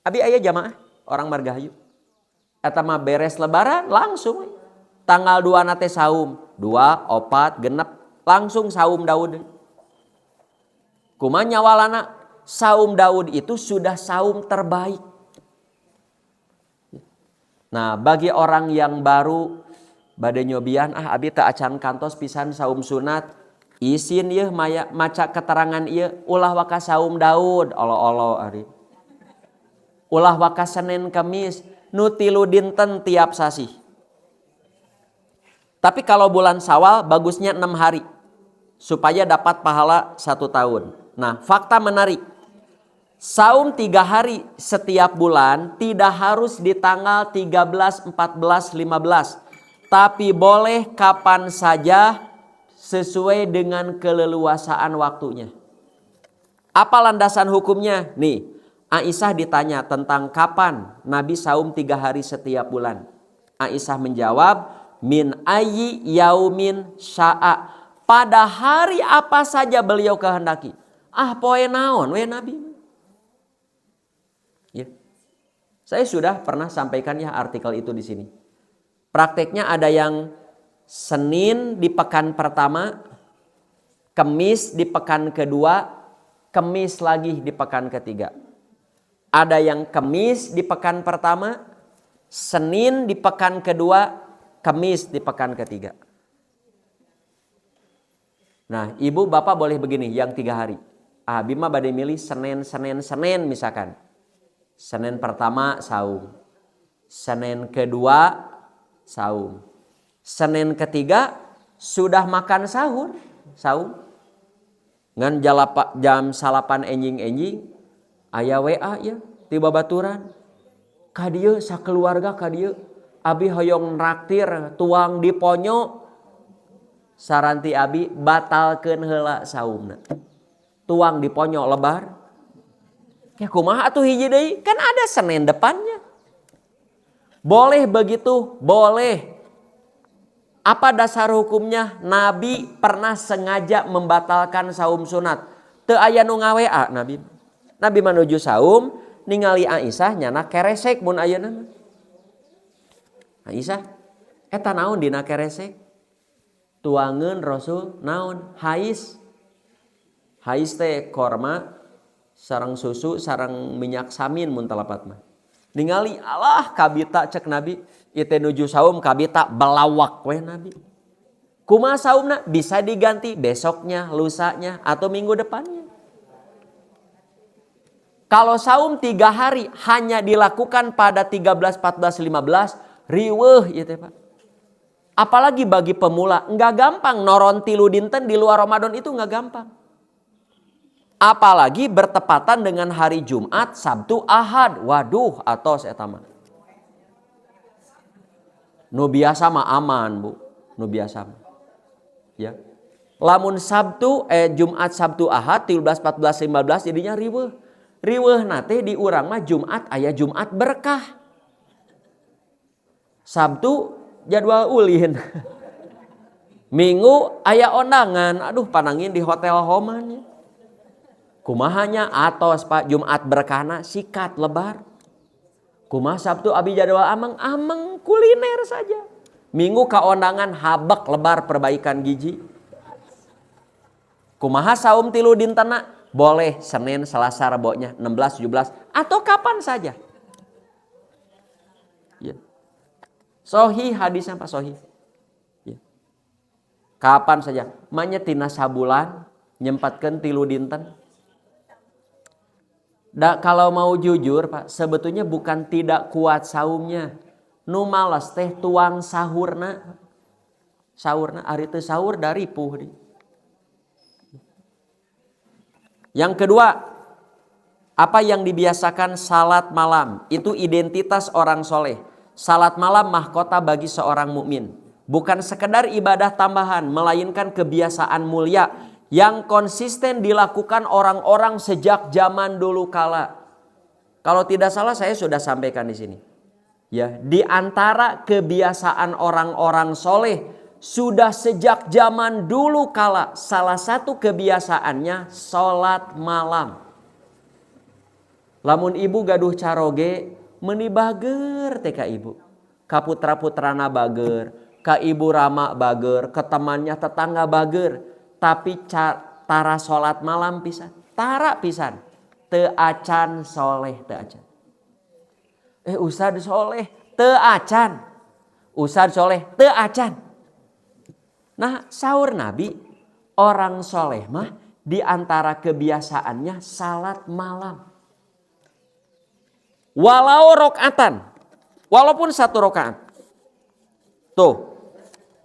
[SPEAKER 1] Abi aya jamaah orang Margahayu. Eta mah beres lebaran langsung tanggal 2 nate saum, 2, 4, genep langsung saum Daud. Kumaha nyawalana? Saum Daud itu sudah saum terbaik. Nah, bagi orang yang baru bade nyobian, abi teu acan kantos pisan saum sunat, isin yeuh maca keterangan ieu ulah waka saum Daud, olo-olo ari. Ulah waka Senin Kemis, nu 3 dinten tiap sasi. Tapi kalau bulan Syawal bagusnya 6 hari supaya dapat pahala 1 tahun. Nah, fakta menarik. Saum 3 hari setiap bulan tidak harus di tanggal 13, 14, 15. Tapi boleh kapan saja sesuai dengan keleluasaan waktunya. Apa landasan hukumnya? Nih, Aisyah ditanya tentang kapan Nabi saum 3 hari setiap bulan. Aisyah menjawab, min ayyi yaumin sya'a. Pada hari apa saja beliau kehendaki. Poe naon we Nabi. Ya. Saya sudah pernah sampaikan ya artikel itu di sini. Prakteknya ada yang Senin di pekan pertama, Kemis di pekan kedua, Kemis lagi di pekan ketiga. Ada yang Kemis di pekan pertama, Senin di pekan kedua, Kemis di pekan ketiga. Nah, ibu bapak boleh begini yang 3 hari. Bima bade milih Senin misalkan. Senin pertama saum. Senin kedua saum. Senin ketiga sudah makan sahur, saum. Ngan jam 8 enjing aya WA ya, tiba baturan. Ka dieu sakeluarga ka dieu, abi hoyong nraktir tuang di ponyo. Saranti abi batalkeun heula saumna. Tuang di ponyo lebar. Ya kumaha atuh hiji deui? Kan ada Senin depannya. Boleh begitu? Boleh. Apa dasar hukumnya? Nabi pernah sengaja membatalkan saum sunat. Teu aya nu ngawea Nabi. Nabi menuju saum, ningali Aisyah nyana keresek mun ayeuna. Aisyah, eta naon dina keresek? Tuangeun Rasul naon? Hais. Hais teh korma sareng susu sareng minyak samin mun talapat mah. Ningali Allah kabita cek Nabi, ieu teh nuju saum kabita belawak we Nabi. Kumaha saumna? Bisa diganti besoknya, lusanya atau minggu depannya. Kalau saum 3 hari hanya dilakukan pada 13, 14, 15, riweuh ya teh Pak. Apalagi bagi pemula, enggak gampang noron 3 dinten di luar Ramadan itu enggak gampang. Apalagi bertepatan dengan hari Jumat, Sabtu, Ahad. Waduh, atos eta mah. Nu biasa mah aman, Bu. Nu biasa mah. Ya. Lamun Jumat, Sabtu, Ahad 13, 14, 15 jadinya riweuh. Riweuh nate di urang mah Jumat aya Jumat berkah. Sabtu jadwal ulin. Minggu aya ondangan. Aduh panangin di hotel homan. Kumahanya atos Pak Jumat berkahna sikat lebar. Kumah Sabtu abi jadwal ameng kuliner saja. Minggu kaondangan habek lebar perbaikan giji. Kumaha saum 3 dintena boleh Senin, Selasa, Rebonya 16, 17 atau kapan saja. Ya. Sohi hadisnya Pak Sohi. Ya. Kapan saja. Manya tina sabulan nyempatkeun 3 dinten. Kalau mau jujur Pak, sebetulnya bukan tidak kuat saumnya. Nu males teh tuang sahurna. Sahurna ari teu sahur dari puh di. Yang kedua, apa yang dibiasakan salat malam itu identitas orang soleh. Salat malam mahkota bagi seorang mukmin. Bukan sekedar ibadah tambahan, melainkan kebiasaan mulia yang konsisten dilakukan orang-orang sejak zaman dulu kala. Kalau tidak salah saya sudah sampaikan di sini. Ya, di antara kebiasaan orang-orang soleh sudah sejak zaman dulu kala salah satu kebiasaannya sholat malam. Lamun ibu gaduh caroge meuni bager teh ka ibu. Ka putra-putrana bager, ka ibu rama bager, ke temannya tetangga bager. Tapi tara sholat malam pisan, tara pisan. Teu acan soleh, teu acan. Ustad soleh, teu acan. Ustad soleh, teu acan. Nah sahur Nabi, orang soleh mah di antara kebiasaannya salat malam. Walau rokatan, walaupun 1 rokaat. Tuh,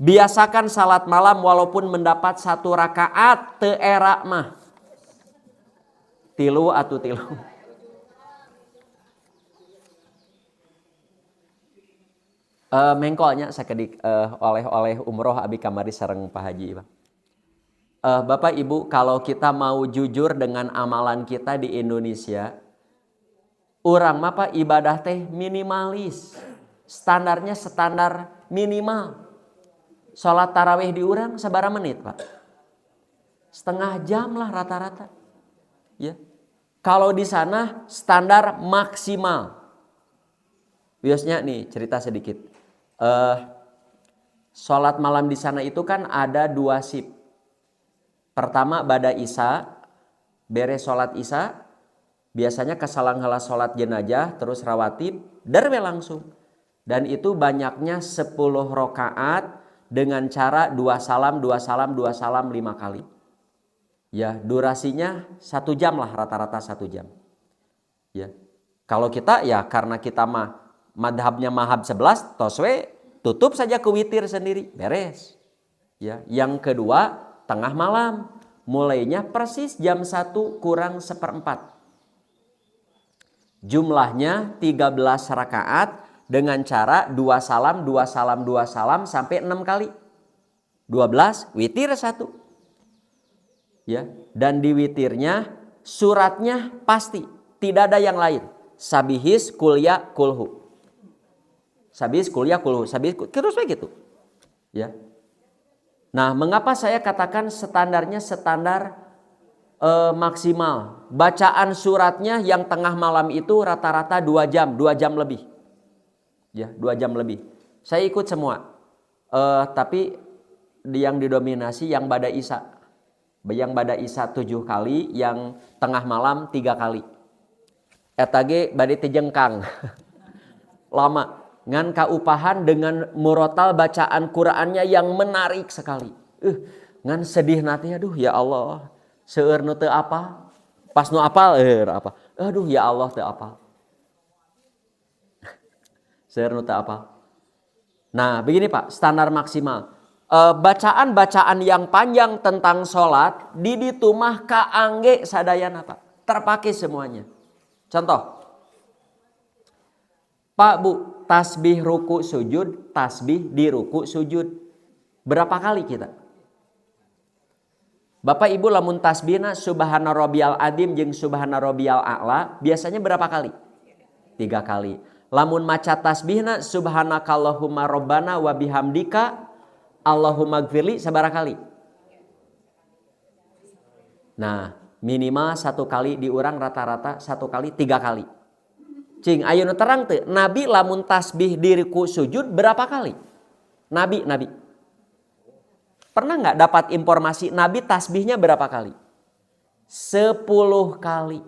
[SPEAKER 1] biasakan salat malam walaupun mendapat 1 rakaat teu era mah. 3 atau 3. Mengkolnya sakedik oleh umroh abi kamari sareng Pak Haji. Bapak Ibu, kalau kita mau jujur dengan amalan kita di Indonesia, urang mah Pak ibadah teh minimalis. Standarnya standar minimal. Salat tarawih di urang sabaraha menit, Pak? Setengah jam lah rata-rata. Ya. Kalau di sana standar maksimal. Biasanya nih cerita sedikit. Sholat malam di sana itu kan ada 2 sip. Pertama bada isya, beres sholat isya, biasanya kesalang heula sholat jenazah, terus rawatib, derwe langsung. Dan itu banyaknya 10 rakaat dengan cara 2 salam, 2 salam, 2 salam 5 kali. Ya, durasinya 1 jam lah, rata-rata 1 jam. Ya. Kalau kita ya karena kita mah madhabnya mahab 11, toswe tutup saja ke witir sendiri, beres. Ya, yang kedua tengah malam, mulainya persis jam 1 kurang 1/4. Jumlahnya 13 rakaat dengan cara 2 salam, 2 salam, 2 salam sampai 6 kali. 12, witir 1. Ya, dan di witirnya suratnya pasti, tidak ada yang lain. Sabihis, kulya, kulhu. Sabis kuliah kulhu, sabis terus begitu. Ya. Nah, mengapa saya katakan standarnya standar maksimal? Bacaan suratnya yang tengah malam itu rata-rata 2 jam, 2 jam lebih. Ya, 2 jam lebih. Saya ikut semua. Tapi yang didominasi yang bada isya. Yang bada isya 7 kali, yang tengah malam 3 kali. Eta ge bade teu jengkang. Lama. Ngan kaupahan dengan murotal bacaan Qur'annya yang menarik sekali. Ngan sedih nanti, aduh ya Allah. Seueur nu teu apa, pas nu apal apa. Aduh ya Allah teu apal. Seueur nu teu apal. Nah, begini Pak, standar maksimal. Bacaan-bacaan yang panjang tentang sholat di ditu mah kaangge sadayana Pak. Terpakai semuanya. Contoh. Pak Bu, tasbih ruku sujud, tasbih di ruku sujud. Berapa kali kita? Bapak Ibu lamun tasbihna subhana rabbiyal adzim jeung subhana rabbiyal a'la biasanya berapa kali? 3 kali. Lamun maca tasbihna subhanakallahumma rabbana wa bihamdika Allahumma gfirli sabaraha kali? Nah, minimal 1 kali diurang rata-rata 1 kali 3 kali. Cing ayeuna terang teu Nabi lamun tasbih di ruku sujud berapa kali? Nabi pernah nggak dapat informasi Nabi tasbihnya berapa kali? 10 kali.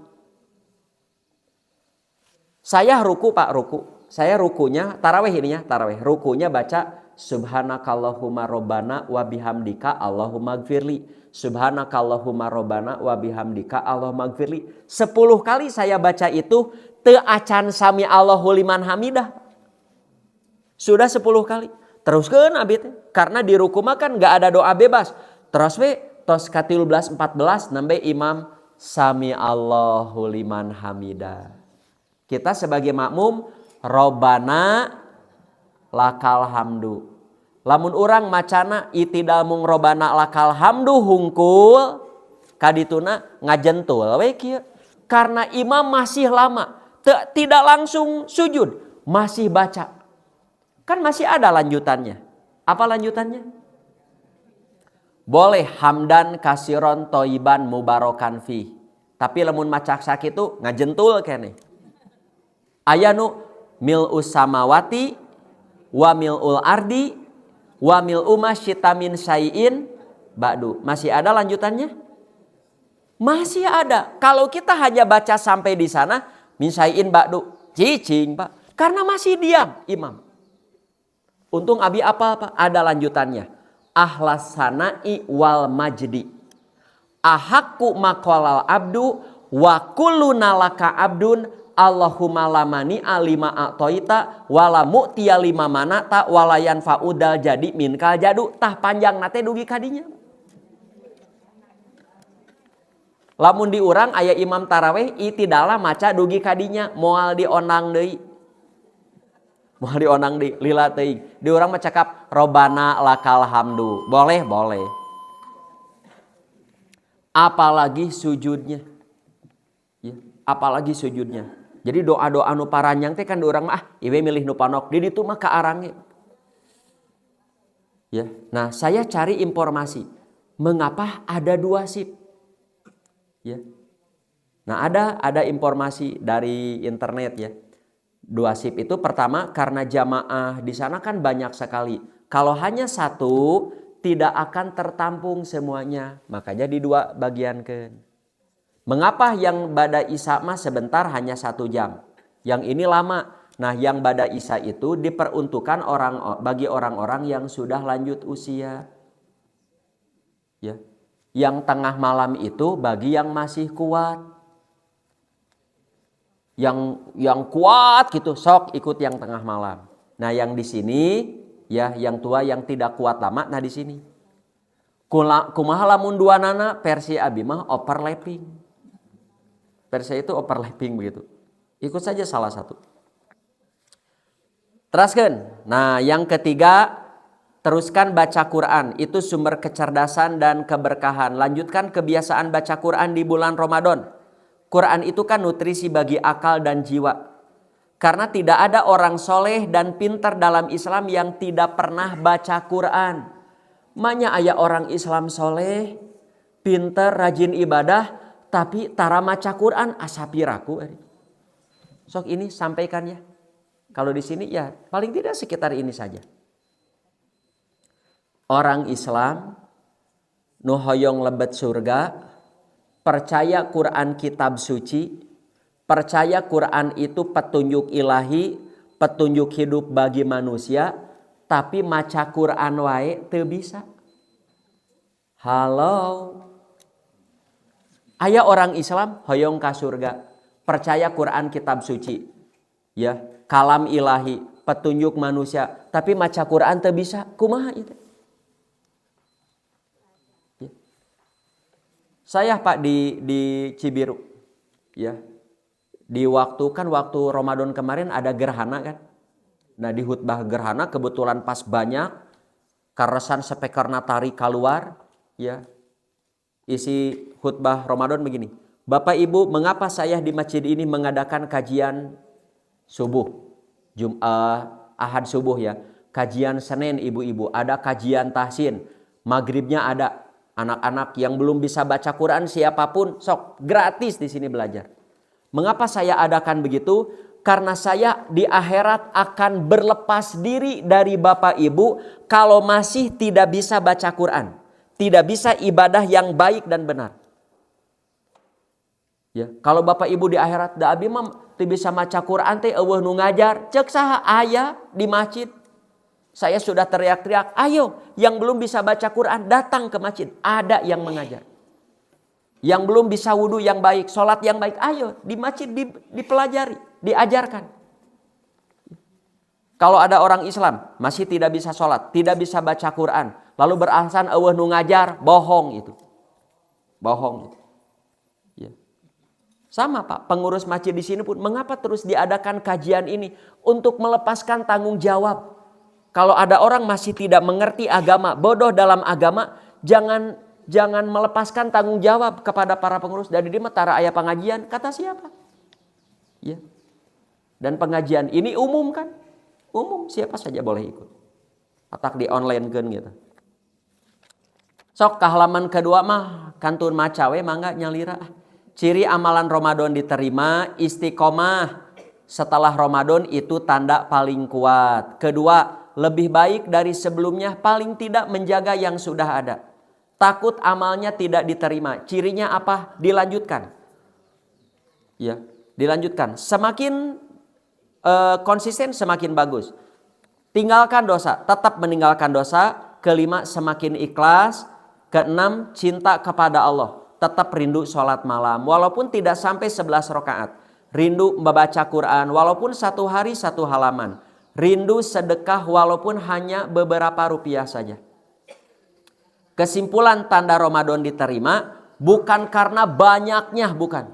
[SPEAKER 1] Saya ruku Pak, ruku. Saya rukunya, tarawih ininya, tarawih. Rukunya baca subhanakallahumma rabbana wa bihamdika Allahumma gfirli. Subhanakallahumma rabbana wa bihamdika Allahumma gfirli. 10 kali saya baca itu teu acan sami Allahu liman hamidah. Sudah 10 kali. Teruskeun abi teh. Karena di ruku mah kan enggak ada doa bebas. Terus we tos ka 13 14 nambe imam sami Allahu liman hamidah. Kita sebagai makmum Robbana lakal hamdu. Lamun urang macana itidal mung Robbana lakal hamdu hungkul kadituna ngajentul we kieu. Karena imam masih lama, tidak langsung sujud, masih baca. Kan masih ada lanjutannya. Apa lanjutannya? Boleh hamdan kasiron toiban mubarokan fi. Tapi lamun macak sakitu ngajentul kene. Ayanu mil'us samawati wa mil'ul ardi wa mil'u masyita min syai'in ba'du. Masih ada lanjutannya? Masih ada. Kalau kita hanya baca sampai di sana min syai'in ba'du. Cicing Pak. Karena masih diam imam. Untung abi apa? Ada lanjutannya. Ahlas sana'i wal majdi. Ahakku maqalal abdu wa kulluna laka abdun Allahumma lamani alima a'toita wala mu'tiya lima manata walayan fa'udal jadi minkal jadu. Tah panjang nate dugi kadinya. Lamun diurang aya imam taraweh itidala maca dugi kadinya moal dionang deui. Mau dionang di lila teuing. Di urang mah cakap Robbana lakal hamdu. Boleh. Apalagi sujudnya. Ya, apalagi sujudnya. Jadi doa-doa nu paranjang teh kan di urang mah ieu milih nu panok. Di ditu mah kaarange. Ya. Nah, saya cari informasi. Mengapa ada 2 sip? Ya. Nah, ada informasi dari internet ya. 2 sip itu pertama karena jamaah di sana kan banyak sekali. Kalau hanya 1 tidak akan tertampung semuanya. Makanya di 2 bagiankeun. Mengapa yang bada isya mah sebentar hanya 1 jam. Yang ini lama. Nah yang bada isya itu diperuntukkan bagi orang-orang yang sudah lanjut usia. Ya. Yang tengah malam itu bagi yang masih kuat. Yang kuat gitu sok ikut yang tengah malam. Nah yang di sini ya yang tua yang tidak kuat lama nah di sini. Kumaha lamun 2 nana versi abi mah overlapping. Versi itu overlapping begitu. Ikut saja salah satu. Teruskan. Nah yang ketiga teruskan baca Quran. Itu sumber kecerdasan dan keberkahan. Lanjutkan kebiasaan baca Quran di bulan Ramadan. Quran itu kan nutrisi bagi akal dan jiwa. Karena tidak ada orang soleh dan pintar dalam Islam yang tidak pernah baca Quran. Manya aya orang Islam soleh, pintar, rajin ibadah, tapi tara maca Quran asapiraku. Sok ini sampaikan ya. Kalau di sini ya paling tidak sekitar ini saja. Orang Islam nu hoyong lebet surga, percaya Quran kitab suci, percaya Quran itu petunjuk ilahi, petunjuk hidup bagi manusia, tapi maca Quran wae teu bisa. Halo. Aya orang Islam hoyong ka surga, percaya Quran kitab suci, ya, kalam ilahi, petunjuk manusia, tapi maca Quran teu bisa, kumaha itu? Ya. Saya Pak di Cibiru, ya, di waktu Ramadan kemarin ada gerhana kan. Nah di khutbah gerhana kebetulan pas banyak karesan speakerna tari keluar, ya. Isi khutbah Ramadan begini. Bapak Ibu, mengapa saya di masjid ini mengadakan kajian subuh, Ahad subuh ya. Kajian Senin ibu-ibu, ada kajian tahsin. Maghribnya ada anak-anak yang belum bisa baca Quran, siapapun sok gratis di sini belajar. Mengapa saya adakan begitu? Karena saya di akhirat akan berlepas diri dari Bapak Ibu kalau masih tidak bisa baca Quran, tidak bisa ibadah yang baik dan benar. Ya, kalau Bapak Ibu di akhirat da abi mah teu bisa maca Quran teh eueuh nu ngajar, ceuk saha aya di masjid. Saya sudah teriak-teriak, ayo yang belum bisa baca Quran datang ke masjid, ada yang mengajar. Yang belum bisa wudhu yang baik, sholat yang baik, ayo di masjid dipelajari, diajarkan. Kalau ada orang Islam masih tidak bisa sholat, tidak bisa baca Quran, lalu beralasan eueuh nu ngajar, bohong itu. Bohong itu. Ya. Sama Pak, pengurus masjid di sini pun mengapa terus diadakan kajian ini untuk melepaskan tanggung jawab. Kalau ada orang masih tidak mengerti agama, bodoh dalam agama, jangan melepaskan tanggung jawab kepada para pengurus. Dari dia tara aya pengajian, kata siapa? Ya. Dan pengajian ini umum kan? Umum, siapa saja boleh ikut. Atak di online kan gitu. Sok ke halaman kedua mah kantun maca we mangga nyalira. Ciri amalan Ramadan diterima, istiqomah setelah Ramadan itu tanda paling kuat. Kedua, lebih baik dari sebelumnya, paling tidak menjaga yang sudah ada. Takut amalnya tidak diterima. Cirinya apa? Dilanjutkan. Ya, dilanjutkan. Semakin konsisten semakin bagus. Tinggalkan dosa, tetap meninggalkan dosa. Kelima, semakin ikhlas. Keenam, cinta kepada Allah. Tetap rindu sholat malam. Walaupun tidak sampai 11 rakaat. Rindu membaca Quran. Walaupun satu hari satu halaman. Rindu sedekah walaupun hanya beberapa rupiah saja. Kesimpulan tanda Ramadan diterima bukan karena banyaknya, bukan.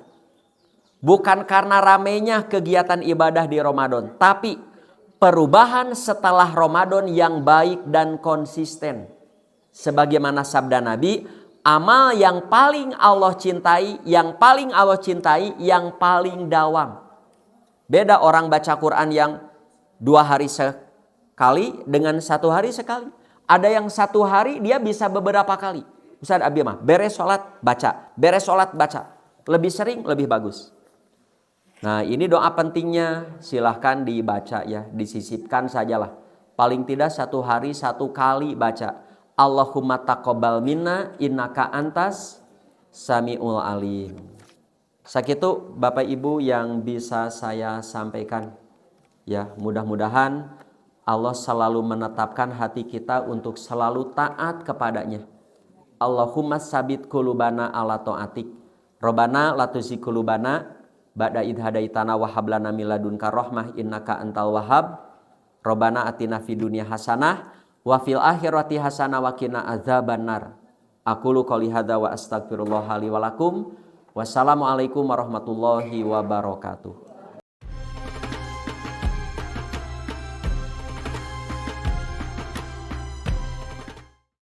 [SPEAKER 1] Bukan karena ramainya kegiatan ibadah di Ramadan. Tapi perubahan setelah Ramadan yang baik dan konsisten. Sebagaimana sabda Nabi, amal yang paling Allah cintai, yang paling dawam. Beda orang baca Quran yang 2 hari sekali dengan 1 hari sekali. Ada yang 1 hari dia bisa beberapa kali. Ustaz abi mah beres sholat baca, beres sholat baca. Lebih sering lebih bagus. Nah ini doa pentingnya, silahkan dibaca ya, disisipkan sajalah. Paling tidak 1 hari 1 kali baca. Allahumma taqabbal minna innaka antas samiul alim. Sakitu Bapak Ibu yang bisa saya sampaikan. Ya, mudah-mudahan Allah selalu menetapkan hati kita untuk selalu taat kepadanya. Allahumma sabit qulubana ala ta'atik. Rabbana la tuzigh qulubana ba'da idh hadaitana wa hab lana min ladunka rahmah innaka antal wahhab. Rabbana atina fid dunya hasanah wa fil akhirati hasanah wa qina adzabannar. Aqulu qouli hadza wa astaghfirullah li wa lakum. Wassalamualaikum warahmatullahi wabarakatuh.